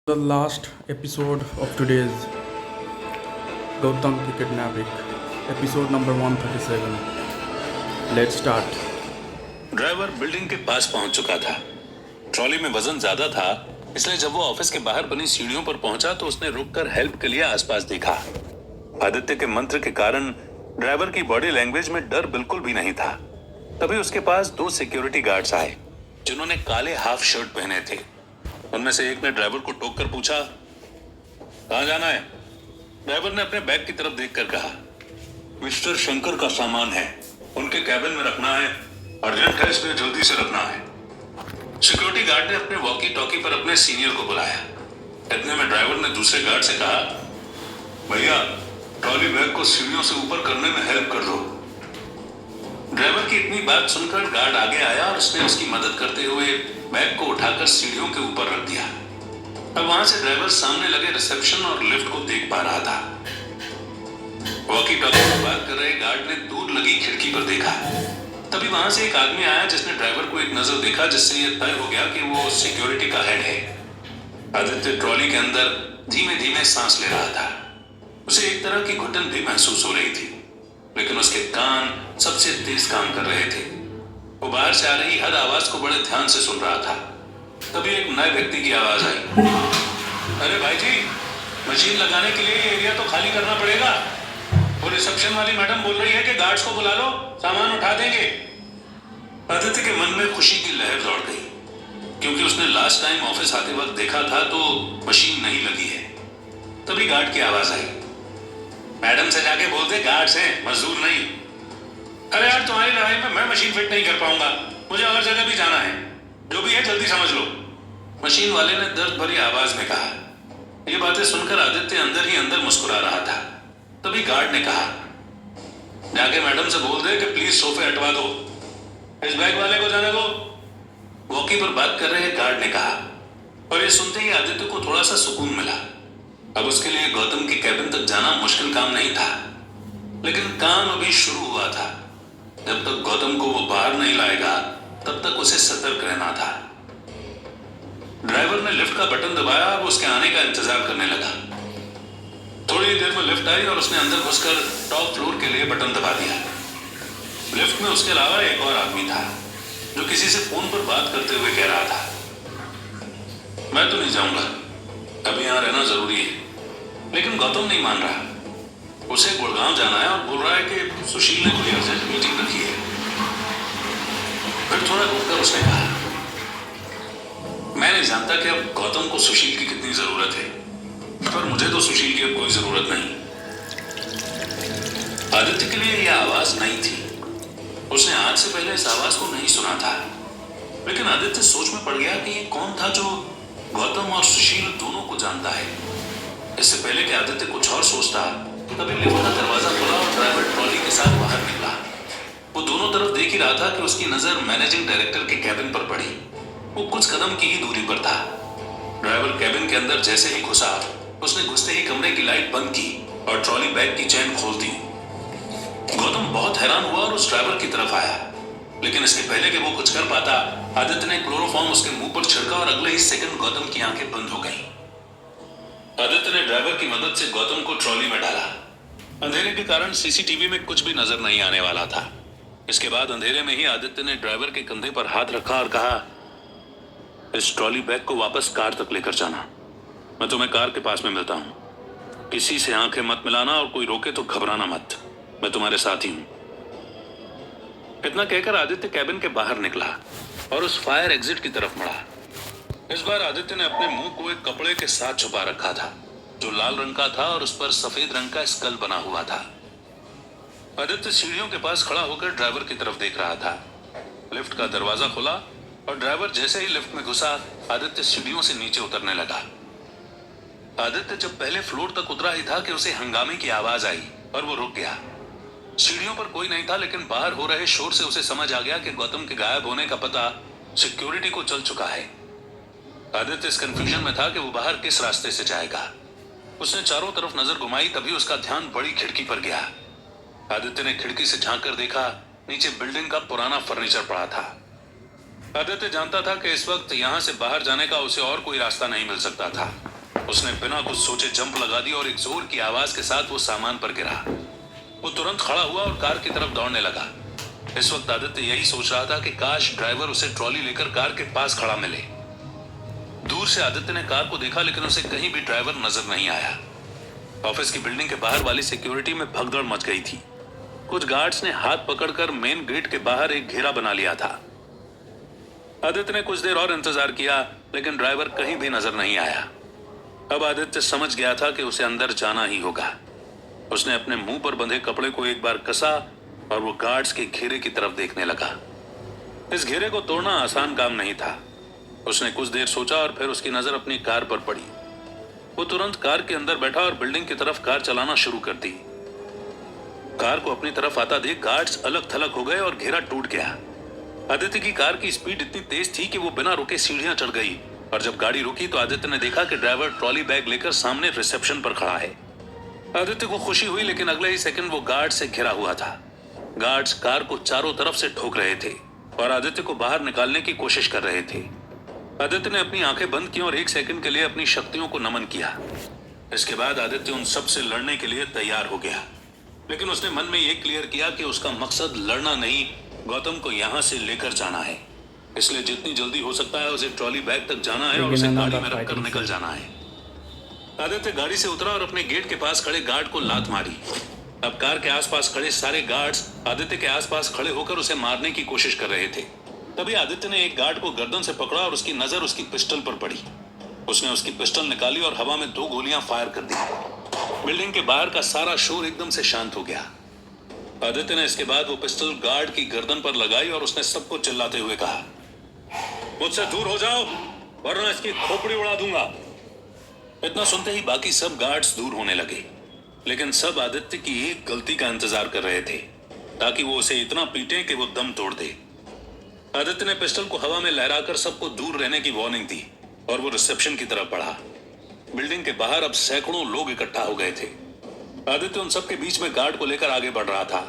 The last episode of today's Gautam ki kidnapping, episode number 137. Let's start. Driver building के पास पहुंच चुका था। Trolley में वजन ज्यादा था, इसलिए जब वो ऑफिस के बाहर बनी सीढ़ियों पर पहुंचा तो उसने रुककर हेल्प के लिए आसपास देखा। आदित्य के मंत्र के कारण ड्राइवर की बॉडी लैंग्वेज में डर बिल्कुल भी नहीं था। तभी उसके पास दो सिक्योरिटी गार्ड्स आए जिन्होंने काले हाफ शर्ट पहने थे। उनमें से एक ने ड्राइवर को टोक कर पूछा, कहां जाना है? ड्राइवर ने अपने बैग की तरफ देखकर कहा, मिस्टर शंकर का सामान है, उनके कैबिन में रखना है, अर्जेंट है इसलिए जल्दी से रखना है। सिक्योरिटी गार्ड ने अपने वॉकी टॉकी पर अपने सीनियर को बुलाया। इतने में ड्राइवर ने दूसरे गार्ड से कहा, भैया ट्रॉली बैग को सीढ़ियों से ऊपर करने में हेल्प कर दो। ड्राइवर की इतनी बात सुनकर गार्ड आगे आया और उसने उसकी मदद करते हुए बैग को उठाकर सीढ़ियों के ऊपर रख दिया। अब वहां से ड्राइवर सामने लगे रिसेप्शन और लिफ्ट को देख पा रहा था। वॉकी टॉकी पर बात कर रहे गार्ड ने दूर लगी खिड़की पर देखा। तभी वहां से एक आदमी आया जिसने ड्राइवर को एक नजर देखा, जिससे यह तय हो गया कि वो सिक्योरिटी का हेड है। आदित्य ट्रॉली के अंदर धीमे धीमे सांस ले रहा था। उसे एक तरह की घुटन भी महसूस हो रही थी, लेकिन उसके कान सबसे तेज काम कर रहे थे। वो बाहर से आ रही हर आवाज को बड़े ध्यान से सुन रहा था। तभी एक नए व्यक्ति की आवाज आई, अरे भाई जी, मशीन लगाने के लिए ये एरिया तो खाली करना पड़ेगा। वो रिसेप्शन वाली मैडम बोल रही है कि गार्ड्स को बुला लो, सामान उठा देंगे। आदित्य के मन में खुशी की लहर दौड़ गई, क्योंकि उसने लास्ट टाइम ऑफिस आते वक्त देखा था तो मशीन नहीं लगी है। तभी गार्ड की आवाज आई, मैडम से जाके बोल दे गार्ड्स हैं, मजदूर नहीं। अरे यार, तुम्हारी लड़ाई में मैं मशीन फिट नहीं कर पाऊंगा, मुझे और जगह भी जाना है, जो भी है जल्दी समझ लो। मशीन वाले ने दर्द भरी आवाज में कहा। ये बातें सुनकर आदित्य अंदर ही अंदर मुस्कुरा रहा था। तभी गार्ड ने कहा, जाके मैडम से बोल दे कि प्लीज सोफे हटवा दो, इस बैग वाले को जाने दो। वॉकी पर बात कर रहे गार्ड ने कहा। और ये सुनते ही आदित्य को थोड़ा सा सुकून मिला। अब उसके लिए गौतम के कैबिन तक जाना मुश्किल काम नहीं था, लेकिन काम अभी शुरू हुआ था। जब तक गौतम को वो बाहर नहीं लाएगा तब तक उसे सतर्क रहना था। ड्राइवर ने लिफ्ट का बटन दबाया और उसके आने का इंतजार करने लगा। थोड़ी देर में लिफ्ट आई और उसने अंदर घुसकर टॉप फ्लोर के लिए बटन दबा दिया। लिफ्ट में उसके अलावा एक और आदमी था जो किसी से फोन पर बात करते हुए कह रहा था, मैं तो नहीं जाऊंगा, अभी यहां रहना जरूरी है। लेकिन गौतम नहीं मान रहा। उसे गुड़गांव जाना है और बोल रहा है कि सुशील ने कोई अर्जेंट मीटिंग रखी है। फिर थोड़ा रुककर उसने कहा, मैं नहीं जानता कि अब गौतम को सुशील की कितनी जरूरत है, पर मुझे तो सुशील की अब कोई जरूरत नहीं। आदित्य के लिए यह आवाज नई थी। उसने आज से पहले इस आवाज को नहीं सुना था। लेकिन आदित्य सोच में पड़ गया कि ये कौन था जो गौतम और सुशील दोनों को जानता है। इससे पहले कि आदित्य कुछ और सोचता, तभी लिफ्ट का दरवाजा खुला और ड्राइवर ट्रॉली के साथ बाहर निकला। वो दोनों तरफ देख ही रहा था कि उसकी नजर मैनेजिंग डायरेक्टर के कैबिन पर पड़ी। वो कुछ कदम की ही दूरी पर था। ड्राइवर कैबिन के अंदर जैसे ही घुसा, उसने घुसते ही कमरे की लाइट बंद की और ट्रॉली बैग की चेन खोल दी। गौतम बहुत हैरान हुआ और उस ड्राइवर की तरफ आया, लेकिन इसके पहले कि वो कुछ कर पाता, आदित्य ने क्लोरोफॉर्म उसके मुंह पर छिड़का और अगले ही सेकंड गौतम की आंखें बंद हो गईं। आदित्य ने ड्राइवर की मदद से गौतम को ट्रॉली में डाला। अंधेरे के कारण सीसीटीवी में कुछ भी नजर नहीं आने वाला था। इसके बाद अंधेरे में ही आदित्य ने ड्राइवर के कंधे पर हाथ रखा और कहा, इस ट्रॉली बैग को वापस कार तक लेकर जाना। मैं तुम्हें कार के पास में मिलता हूं। किसी से आंखें मत मिलाना और कोई रोके तो घबराना मत, मैं तुम्हारे साथ ही हूं। इतना कहकर आदित्य कैबिन के बाहर निकला और उस फायर एग्जिट की तरफ मुड़ा। इस बार आदित्य ने अपने मुंह को एक कपड़े के साथ छुपा रखा था, जो लाल रंग का था और उस पर सफेद रंग का स्कल बना हुआ था। आदित्य सीढ़ियों के पास खड़ा होकर ड्राइवर की तरफ देख रहा था। लिफ्ट का दरवाजा खुला और ड्राइवर जैसे ही लिफ्ट में घुसा, आदित्य सीढ़ियों से नीचे उतरने लगा। आदित्य जब पहले फ्लोर तक उतरा ही था कि उसे हंगामे की आवाज आई और वो रुक गया। सीढ़ियों पर कोई नहीं था, लेकिन बाहर हो रहे शोर से उसे समझ आ गया कि गौतम के गायब होने का पता सिक्योरिटी को चल चुका है। आदित्य इस कंफ्यूजन में था कि वो बाहर किस रास्ते से जाएगा। उसने चारों तरफ नजर घुमाई, तभी उसका ध्यान बड़ी खिड़की पर गया। आदित्य ने खिड़की से झांक कर देखा, नीचे बिल्डिंग का पुराना फर्नीचर पड़ा था। आदित्य जानता था कि इस वक्त यहां से बाहर जाने का उसे और कोई रास्ता नहीं मिल सकता था। उसने बिना कुछ सोचे जंप लगा दी और एक जोर की आवाज के साथ वो सामान पर गिरा। वो तुरंत खड़ा हुआ और कार की तरफ दौड़ने लगा। इस वक्त आदित्य यही सोच रहा था कि काश ड्राइवर उसे ट्रॉली लेकर कार के पास खड़ा मिले। दूर से आदित्य ने कार को देखा, लेकिन उसे कहीं भी ड्राइवर नजर नहीं आया। ऑफिस की बिल्डिंग के बाहर वाली सिक्योरिटी में भगदड़ मच गई थी। कुछ गार्ड्स ने हाथ पकड़कर मेन गेट के बाहर एक घेरा बना लिया था। आदित्य ने कुछ देर और इंतजार किया, लेकिन ड्राइवर कहीं भी नजर नहीं आया। अब आदित्य समझ गया था कि उसे अंदर जाना ही होगा। उसने अपने मुंह पर बंधे कपड़े को एक बार कसा और वो गार्ड्स के घेरे की तरफ देखने लगा। इस घेरे को तोड़ना आसान काम नहीं था। उसने कुछ देर सोचा और फिर उसकी नजर अपनी कार पर पड़ी। वो तुरंत कार के अंदर बैठा और बिल्डिंग की तरफ कार चलाना शुरू कर दी। कार को अपनी तरफ आता देख गार्ड्स अलग थलग हो गए और घेरा टूट गया। आदित्य की कार की स्पीड इतनी तेज थी कि वो बिना रुके सीढ़ियां चढ़ गई, और जब गाड़ी रुकी तो आदित्य ने देखा कि ड्राइवर ट्रॉली बैग लेकर सामने रिसेप्शन पर खड़ा है। आदित्य को खुशी हुई, लेकिन अगले ही सेकंड वो गार्ड से घिरा हुआ था। गार्ड्स कार को चारों तरफ से ठोक रहे थे और आदित्य को बाहर निकालने की कोशिश कर रहे थे। आदित्य ने अपनी आंखें बंद की और एक सेकंड के लिए अपनी शक्तियों को नमन किया। इसके बाद आदित्य उन सब से लड़ने के लिए तैयार हो गया, लेकिन उसने मन में यह क्लियर किया कि उसका मकसद लड़ना नहीं, गौतम को यहाँ से लेकर जाना है। इसलिए जितनी जल्दी हो सकता है उसे ट्रॉली बैग तक जाना है और उसे गाड़ी में रखकर निकल जाना है। आदित्य गाड़ी से उतरा और अपने गेट के पास खड़े गार्ड को लात मारी। अब कार के आसपास खड़े सारे गार्ड्स आदित्य के आसपास खड़े होकर उसे मारने की कोशिश कर रहे थे। तभी आदित्य ने एक गार्ड को गर्दन से पकड़ा और उसकी नजर उसकी पिस्टल पर पड़ी। उसने उसकी पिस्टल निकाली और हवा में 2 गोलियां फायर कर दी। बिल्डिंग के बाहर का सारा शोर एकदम से शांत हो गया। आदित्य ने इसके बाद वो पिस्टल गार्ड की गर्दन पर लगाई और उसने सबको चिल्लाते हुए कहा, मुझसे दूर हो जाओ वरना इसकी खोपड़ी उड़ा दूंगा। इतना सुनते ही बाकी सब गार्ड्स दूर होने लगे, लेकिन सब आदित्य की एक गलती का इंतजार कर रहे थे, ताकि वो उसे इतना पीटे कि वो दम तोड़ दे। आदित्य ने पिस्टल को हवा में लहराकर सबको दूर रहने की वार्निंग दी और वो रिसेप्शन की तरफ बढ़ा। बिल्डिंग के बाहर अब सैकड़ों लोग इकट्ठा हो गए थे। आदित्य उन सबके बीच में गार्ड को लेकर आगे बढ़ रहा था।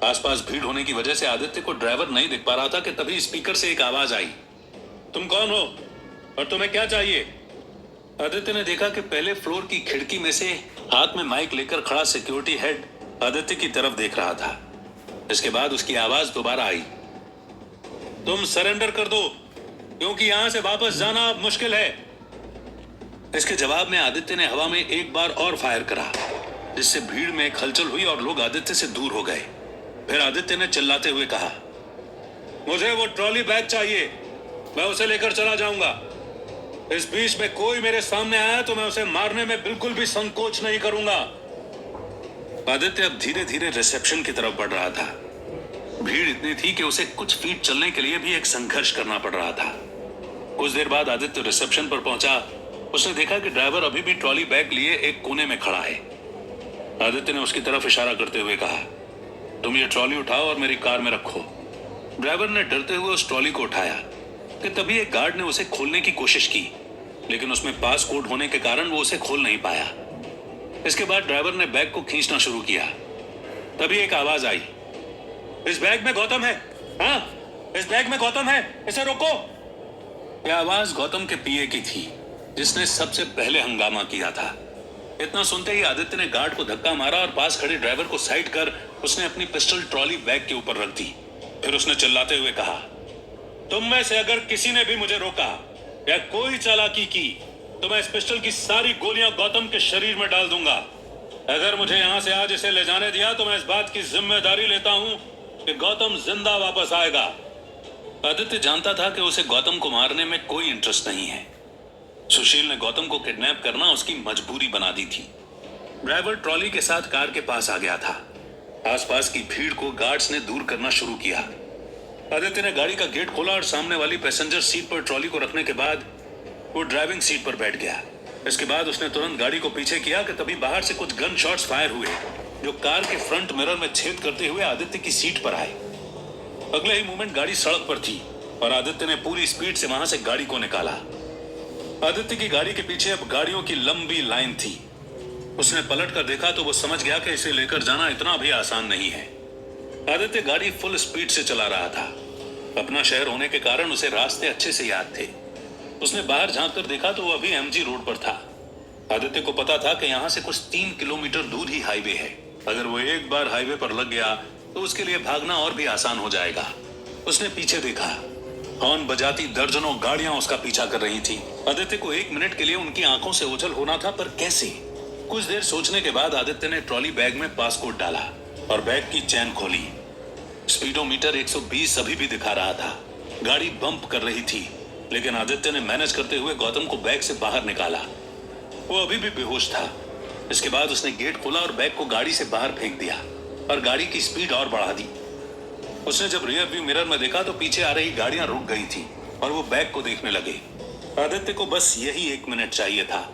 आसपास भीड़ होने की वजह से आदित्य को ड्राइवर नहीं दिख पा रहा था कि तभी स्पीकर से एक आवाज आई, तुम कौन हो और तुम्हें क्या चाहिए? आदित्य ने देखा कि पहले फ्लोर की खिड़की में से हाथ में माइक लेकर खड़ा सिक्योरिटी हेड आदित्य की तरफ देख रहा था। इसके बाद उसकी आवाज दोबारा आई, तुम सरेंडर कर दो क्योंकि यहां से वापस जाना अब मुश्किल है। इसके जवाब में आदित्य ने हवा में एक बार और फायर करा, जिससे भीड़ में एक हलचल हुई और लोग आदित्य से दूर हो गए। फिर आदित्य ने चिल्लाते हुए कहा, मुझे वो ट्रॉली बैग चाहिए, मैं उसे लेकर चला जाऊंगा। इस बीच में कोई मेरे सामने आया तो मैं उसे मारने में बिल्कुल भी संकोच नहीं करूंगा। आदित्य अब धीरे धीरे रिसेप्शन की तरफ बढ़ रहा था। भीड़ इतनी थी कि उसे कुछ फीट चलने के लिए भी एक संघर्ष करना पड़ रहा था। कुछ देर बाद आदित्य रिसेप्शन पर पहुंचा। उसने देखा कि ड्राइवर अभी भी ट्रॉली बैग लिए एक कोने में खड़ा है। आदित्य ने उसकी तरफ इशारा करते हुए कहा, तुम ये ट्रॉली उठाओ और मेरी कार में रखो। ड्राइवर ने डरते हुए उस ट्रॉली को उठाया कि तभी एक गार्ड ने उसे खोलने की कोशिश की, लेकिन उसमें पास कोड होने के कारण वो उसे खोल नहीं पाया। इसके बाद ड्राइवर ने बैग को खींचना शुरू किया। तभी एक आवाज आई, इस बैग में गौतम है। हाँ, इस बैग में गौतम है, इसे रोको। यह आवाज गौतम के पीए की थी, जिसने सबसे पहले हंगामा किया था। इतना सुनते ही आदित्य ने गार्ड को धक्का मारा और पास खड़े ड्राइवर को साइड कर उसने अपनी पिस्टल ट्रॉली बैग के ऊपर रख दी। फिर उसने चिल्लाते हुए कहा, तुम में से अगर किसी ने भी मुझे रोका या कोई चालाकी की तो मैं इस पिस्टल की सारी गोलियां गौतम के शरीर में डाल दूंगा। अगर मुझे यहां से आज इसे ले जाने दिया तो मैं इस बात की जिम्मेदारी लेता हूं कि गौतम जिंदा वापस आएगा। आदित्य जानता था कि उसे गौतम को मारने में कोई इंटरेस्ट नहीं है। सुशील ने गौतम को किडनैप करना उसकी मजबूरी बना दी थी। ड्राइवर ट्रॉली के साथ कार के पास आ गया था। आसपास की भीड़ को गार्ड्स ने दूर करना शुरू किया। आदित्य ने गाड़ी का गेट खोला और सामने वाली पैसेंजर सीट पर ट्रॉली को रखने के बाद वो ड्राइविंग सीट पर बैठ गया। इसके बाद उसने तुरंत गाड़ी को पीछे किया कि तभी बाहर से कुछ गन शॉट्स फायर हुए, जो कार के फ्रंट मिरर में छेद करते हुए आदित्य की सीट पर आए। अगले ही मोमेंट गाड़ी सड़क पर थी और आदित्य ने पूरी स्पीड से वहां से गाड़ी को निकाला। आदित्य की गाड़ी के पीछे अब गाड़ियों की लंबी लाइन थी। उसने पलट कर देखा तो वो समझ गया कि इसे लेकर जाना इतना भी आसान नहीं है। आदित्य गाड़ी फुल स्पीड से चला रहा था। अपना शहर होने के कारण उसे रास्ते अच्छे से याद थे। उसने बाहर झांक कर देखा तो वो अभी एमजी रोड पर था। आदित्य को पता था कि यहाँ से कुछ 3 किलोमीटर दूर ही हाईवे है। अगर वो एक बार हाईवे पर लग गया तो उसके लिए भागना और भी आसान हो जाएगा। उसने पीछे देखा, हॉर्न बजाती दर्जनों गाड़ियां उसका पीछा कर रही थी। आदित्य को 1 मिनट के लिए उनकी आंखों से ओझल होना था, पर कैसे? कुछ देर सोचने के बाद आदित्य ने ट्रॉली बैग में पासपोर्ट डाला और बैग की चैन खोली। स्पीडोमीटर 120 अभी भी दिखा रहा था। गाड़ी बम्प कर रही थी, लेकिन आदित्य ने मैनेज करते हुए गौतम को बैग से बाहर निकाला। वो अभी भी बेहोश था। इसके बाद उसने गेट खोला और बैग को गाड़ी से बाहर फेंक दिया और गाड़ी की स्पीड और बढ़ा दी। उसने जब रियर व्यू मिरर में देखा तो पीछे आ रही गाड़ियां रुक गई थी और वो बैग को देखने लगे। आदित्य को बस यही 1 मिनट चाहिए था।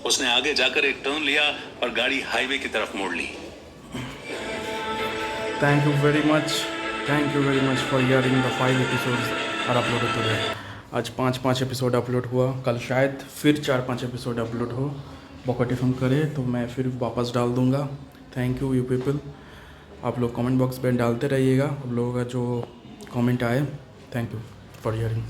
उसने आगे जाकर एक टर्न लिया और गाड़ी हाईवे की तरफ मोड़ ली। Thank you very much for hearing the 5 episodes are uploaded today. आज 5 एपिसोड अपलोड हुआ। कल शायद फिर 4-5 एपिसोड अपलोड हो। बॉकेटिफम करे तो मैं फिर वापस डाल दूँगा। Thank you people. आप लोग कमेंट बॉक्स में डालते रहिएगा आप लोगों का जो कमेंट आए। Thank you for hearing.